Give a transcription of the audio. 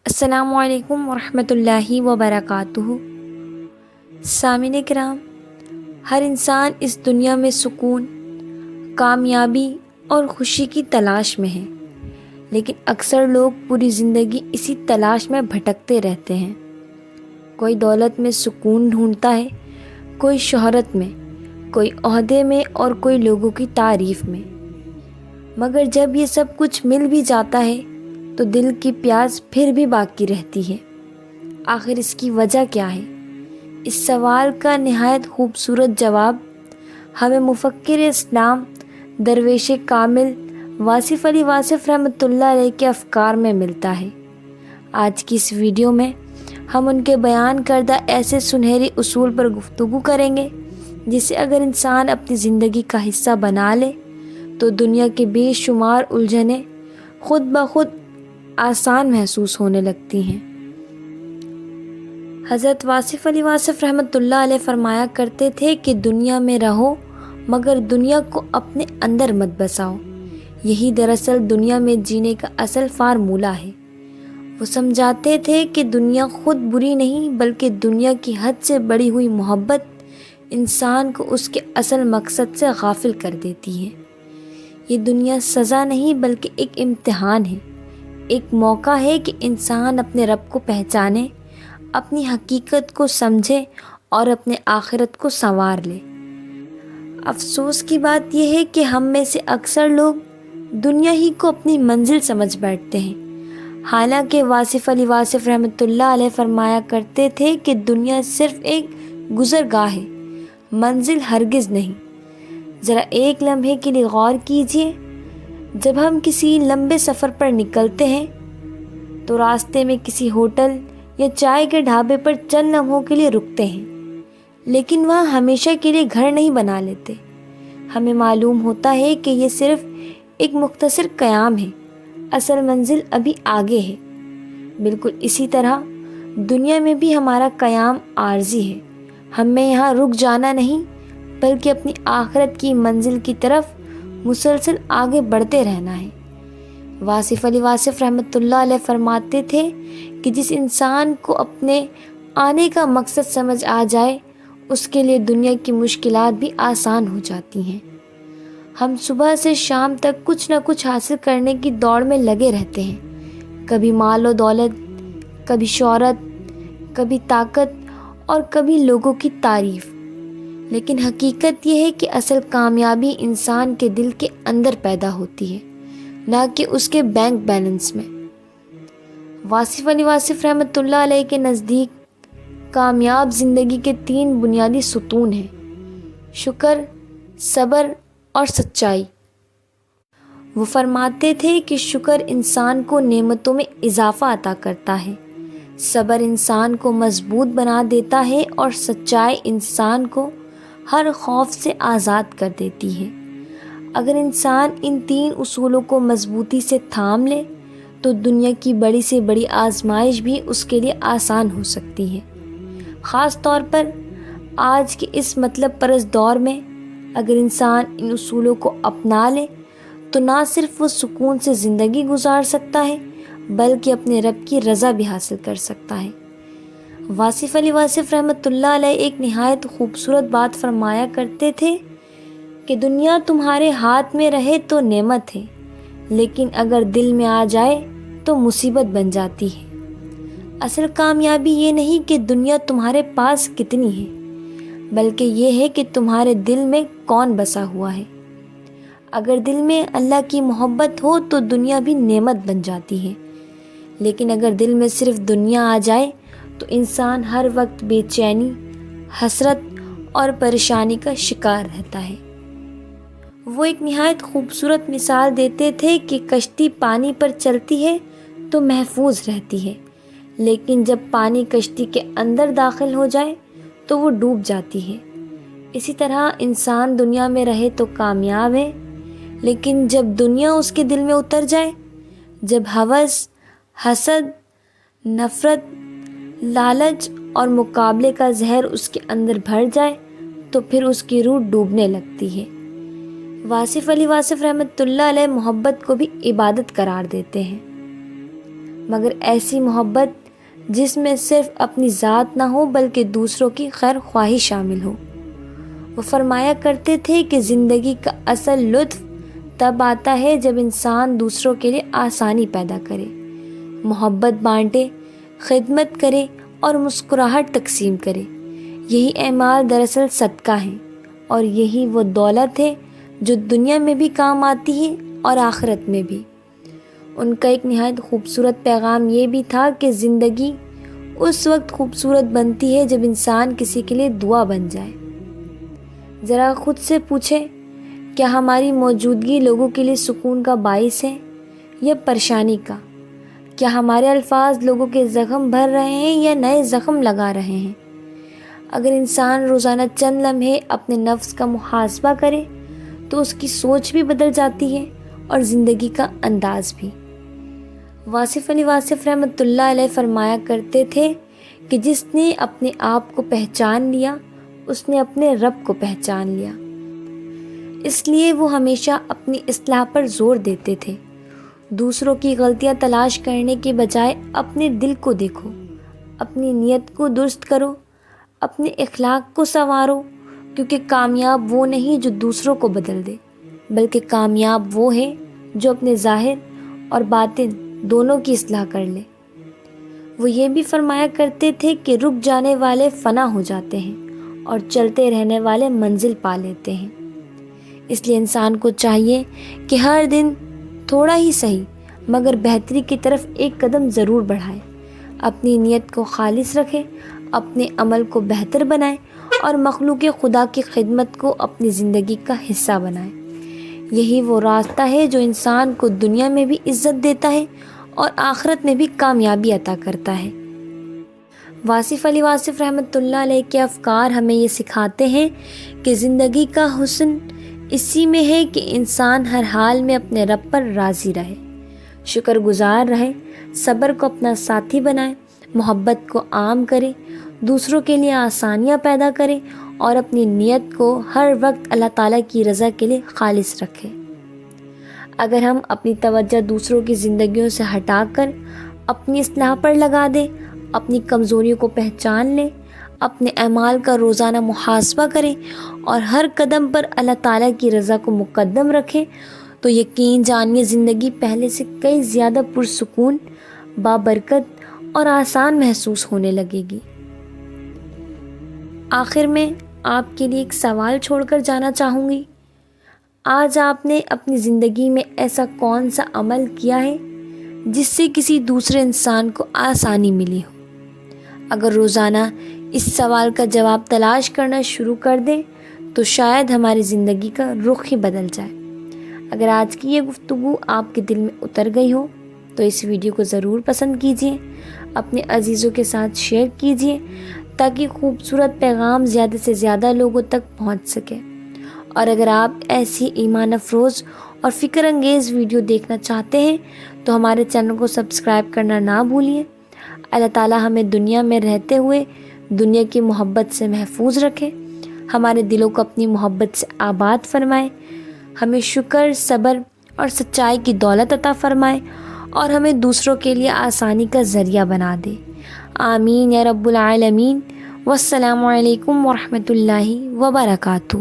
السلام علیکم ورحمۃ اللہ وبرکاتہ۔ سامعین کرام، ہر انسان اس دنیا میں سکون، کامیابی اور خوشی کی تلاش میں ہے، لیکن اکثر لوگ پوری زندگی اسی تلاش میں بھٹکتے رہتے ہیں۔ کوئی دولت میں سکون ڈھونڈتا ہے، کوئی شہرت میں، کوئی عہدے میں اور کوئی لوگوں کی تعریف میں۔ مگر جب یہ سب کچھ مل بھی جاتا ہے تو دل کی پیاس پھر بھی باقی رہتی ہے۔ آخر اس کی وجہ کیا ہے؟ اس سوال کا نہایت خوبصورت جواب ہمیں مفکر اسلام درویش کامل واصف علی واصف رحمۃ اللہ علیہ کے افکار میں ملتا ہے۔ آج کی اس ویڈیو میں ہم ان کے بیان کردہ ایسے سنہری اصول پر گفتگو کریں گے جسے اگر انسان اپنی زندگی کا حصہ بنا لے تو دنیا کے بے شمار الجھنیں خود بخود آسان محسوس ہونے لگتی ہیں۔ حضرت واصف علی واصف رحمۃ اللہ علیہ فرمایا کرتے تھے کہ دنیا میں رہو مگر دنیا کو اپنے اندر مت بساؤ۔ یہی دراصل دنیا میں جینے کا اصل فارمولہ ہے۔ وہ سمجھاتے تھے کہ دنیا خود بری نہیں بلکہ دنیا کی حد سے بڑھی ہوئی محبت انسان کو اس کے اصل مقصد سے غافل کر دیتی ہے۔ یہ دنیا سزا نہیں بلکہ ایک امتحان ہے، ایک موقع ہے کہ انسان اپنے رب کو پہچانے، اپنی حقیقت کو سمجھے اور اپنے آخرت کو سنوار لے۔ افسوس کی بات یہ ہے کہ ہم میں سے اکثر لوگ دنیا ہی کو اپنی منزل سمجھ بیٹھتے ہیں، حالانکہ واصف علی واصف رحمۃ اللہ علیہ فرمایا کرتے تھے کہ دنیا صرف ایک گزرگاہ ہے، منزل ہرگز نہیں۔ ذرا ایک لمحے کے لیے غور کیجیے، جب ہم کسی لمبے سفر پر نکلتے ہیں تو راستے میں کسی ہوٹل یا چائے کے ڈھابے پر چند لمحوں کے لیے رکتے ہیں، لیکن وہاں ہمیشہ کے لیے گھر نہیں بنا لیتے۔ ہمیں معلوم ہوتا ہے کہ یہ صرف ایک مختصر قیام ہے، اصل منزل ابھی آگے ہے۔ بالکل اسی طرح دنیا میں بھی ہمارا قیام عارضی ہے، ہمیں یہاں رک جانا نہیں بلکہ اپنی آخرت کی منزل کی طرف مسلسل آگے بڑھتے رہنا ہے۔ واصف علی واصف رحمۃ اللہ علیہ فرماتے تھے کہ جس انسان کو اپنے آنے کا مقصد سمجھ آ جائے اس کے لیے دنیا کی مشکلات بھی آسان ہو جاتی ہیں۔ ہم صبح سے شام تک کچھ نہ کچھ حاصل کرنے کی دوڑ میں لگے رہتے ہیں، کبھی مال و دولت، کبھی شہرت، کبھی طاقت اور کبھی لوگوں کی تعریف۔ لیکن حقیقت یہ ہے کہ اصل کامیابی انسان کے دل کے اندر پیدا ہوتی ہے، نہ کہ اس کے بینک بیلنس میں۔ واصف علی واصف رحمۃ اللہ علیہ کے نزدیک کامیاب زندگی کے 3 بنیادی ستون ہیں: شکر، صبر اور سچائی۔ وہ فرماتے تھے کہ شکر انسان کو نعمتوں میں اضافہ عطا کرتا ہے، صبر انسان کو مضبوط بنا دیتا ہے اور سچائی انسان کو ہر خوف سے آزاد کر دیتی ہے۔ اگر انسان ان 3 اصولوں کو مضبوطی سے تھام لے تو دنیا کی بڑی سے بڑی آزمائش بھی اس کے لیے آسان ہو سکتی ہے۔ خاص طور پر آج کے اس مطلب پرست دور میں اگر انسان ان اصولوں کو اپنا لے تو نہ صرف وہ سکون سے زندگی گزار سکتا ہے بلکہ اپنے رب کی رضا بھی حاصل کر سکتا ہے۔ واصف علی واصف رحمۃ اللہ علیہ ایک نہایت خوبصورت بات فرمایا کرتے تھے کہ دنیا تمہارے ہاتھ میں رہے تو نعمت ہے، لیکن اگر دل میں آ جائے تو مصیبت بن جاتی ہے۔ اصل کامیابی یہ نہیں کہ دنیا تمہارے پاس کتنی ہے، بلکہ یہ ہے کہ تمہارے دل میں کون بسا ہوا ہے۔ اگر دل میں اللہ کی محبت ہو تو دنیا بھی نعمت بن جاتی ہے، لیکن اگر دل میں صرف دنیا آ جائے تو انسان ہر وقت بے چینی، حسرت اور پریشانی کا شکار رہتا ہے۔ وہ ایک نہایت خوبصورت مثال دیتے تھے کہ کشتی پانی پر چلتی ہے تو محفوظ رہتی ہے، لیکن جب پانی کشتی کے اندر داخل ہو جائے تو وہ ڈوب جاتی ہے۔ اسی طرح انسان دنیا میں رہے تو کامیاب ہے، لیکن جب دنیا اس کے دل میں اتر جائے، جب ہوس، حسد، نفرت، لالچ اور مقابلے کا زہر اس کے اندر بھر جائے تو پھر اس کی روح ڈوبنے لگتی ہے۔ واصف علی واصف رحمۃ اللہ علیہ محبت کو بھی عبادت قرار دیتے ہیں۔ مگر ایسی محبت جس میں صرف اپنی ذات نہ ہو بلکہ دوسروں کی خیر خواہی شامل ہو۔ وہ فرمایا کرتے تھے کہ زندگی کا اصل لطف تب آتا ہے جب انسان دوسروں کے لیے آسانی پیدا کرے، محبت بانٹے، خدمت کرے اور مسکراہٹ تقسیم کرے۔ یہی اعمال دراصل صدقہ ہیں، اور یہی وہ دولت ہے جو دنیا میں بھی کام آتی ہے اور آخرت میں بھی۔ ان کا ایک نہایت خوبصورت پیغام یہ بھی تھا کہ زندگی اس وقت خوبصورت بنتی ہے جب انسان کسی کے لیے دعا بن جائے۔ ذرا خود سے پوچھیں، کیا ہماری موجودگی لوگوں کے لیے سکون کا باعث ہے یا پریشانی کا؟ کیا ہمارے الفاظ لوگوں کے زخم بھر رہے ہیں یا نئے زخم لگا رہے ہیں؟ اگر انسان روزانہ چند لمحے اپنے نفس کا محاسبہ کرے تو اس کی سوچ بھی بدل جاتی ہے اور زندگی کا انداز بھی۔ واصف علی واصف رحمۃ اللہ علیہ فرمایا کرتے تھے کہ جس نے اپنے آپ کو پہچان لیا اس نے اپنے رب کو پہچان لیا۔ اس لیے وہ ہمیشہ اپنی اصلاح پر زور دیتے تھے۔ دوسروں کی غلطیاں تلاش کرنے کے بجائے اپنے دل کو دیکھو، اپنی نیت کو درست کرو، اپنے اخلاق کو سنوارو، کیونکہ کامیاب وہ نہیں جو دوسروں کو بدل دے، بلکہ کامیاب وہ ہے جو اپنے ظاہر اور باطن دونوں کی اصلاح کر لے۔ وہ یہ بھی فرمایا کرتے تھے کہ رک جانے والے فنا ہو جاتے ہیں اور چلتے رہنے والے منزل پا لیتے ہیں۔ اس لیے انسان کو چاہیے کہ ہر دن تھوڑا ہی صحیح مگر بہتری کی طرف ایک قدم ضرور بڑھائے، اپنی نیت کو خالص رکھے، اپنے عمل کو بہتر بنائے اور مخلوق خدا کی خدمت کو اپنی زندگی کا حصہ بنائے۔ یہی وہ راستہ ہے جو انسان کو دنیا میں بھی عزت دیتا ہے اور آخرت میں بھی کامیابی عطا کرتا ہے۔ واصف علی واصف رحمۃ اللہ علیہ کے افکار ہمیں یہ سکھاتے ہیں کہ زندگی کا حسن اسی میں ہے کہ انسان ہر حال میں اپنے رب پر راضی رہے، شکر گزار رہے، صبر کو اپنا ساتھی بنائے، محبت کو عام کرے، دوسروں کے لیے آسانیاں پیدا کرے اور اپنی نیت کو ہر وقت اللہ تعالیٰ کی رضا کے لیے خالص رکھے۔ اگر ہم اپنی توجہ دوسروں کی زندگیوں سے ہٹا کر اپنی اصلاح پر لگا دیں، اپنی کمزوریوں کو پہچان لیں، اپنے اعمال کا روزانہ محاسبہ کریں اور ہر قدم پر اللہ تعالیٰ کی رضا کو مقدم رکھیں تو یقین جانیے زندگی پہلے سے کئی زیادہ پرسکون، بابرکت اور آسان محسوس ہونے لگے گی۔ آخر میں آپ کے لیے ایک سوال چھوڑ کر جانا چاہوں گی۔ آج آپ نے اپنی زندگی میں ایسا کون سا عمل کیا ہے جس سے کسی دوسرے انسان کو آسانی ملی ہو؟ اگر روزانہ اس سوال کا جواب تلاش کرنا شروع کر دیں تو شاید ہماری زندگی کا رخ ہی بدل جائے۔ اگر آج کی یہ گفتگو آپ کے دل میں اتر گئی ہو تو اس ویڈیو کو ضرور پسند کیجیے، اپنے عزیزوں کے ساتھ شیئر کیجیے تاکہ خوبصورت پیغام زیادہ سے زیادہ لوگوں تک پہنچ سکے۔ اور اگر آپ ایسی ایمان افروز اور فکر انگیز ویڈیو دیکھنا چاہتے ہیں تو ہمارے چینل کو سبسکرائب کرنا نہ بھولیے۔ اللہ تعالیٰ ہمیں دنیا میں رہتے ہوئے دنیا کی محبت سے محفوظ رکھے، ہمارے دلوں کو اپنی محبت سے آباد فرمائے، ہمیں شکر، صبر اور سچائی کی دولت عطا فرمائے اور ہمیں دوسروں کے لیے آسانی کا ذریعہ بنا دے۔ آمین یا رب العالمین۔ والسلام علیکم ورحمۃ اللہ وبرکاتہ۔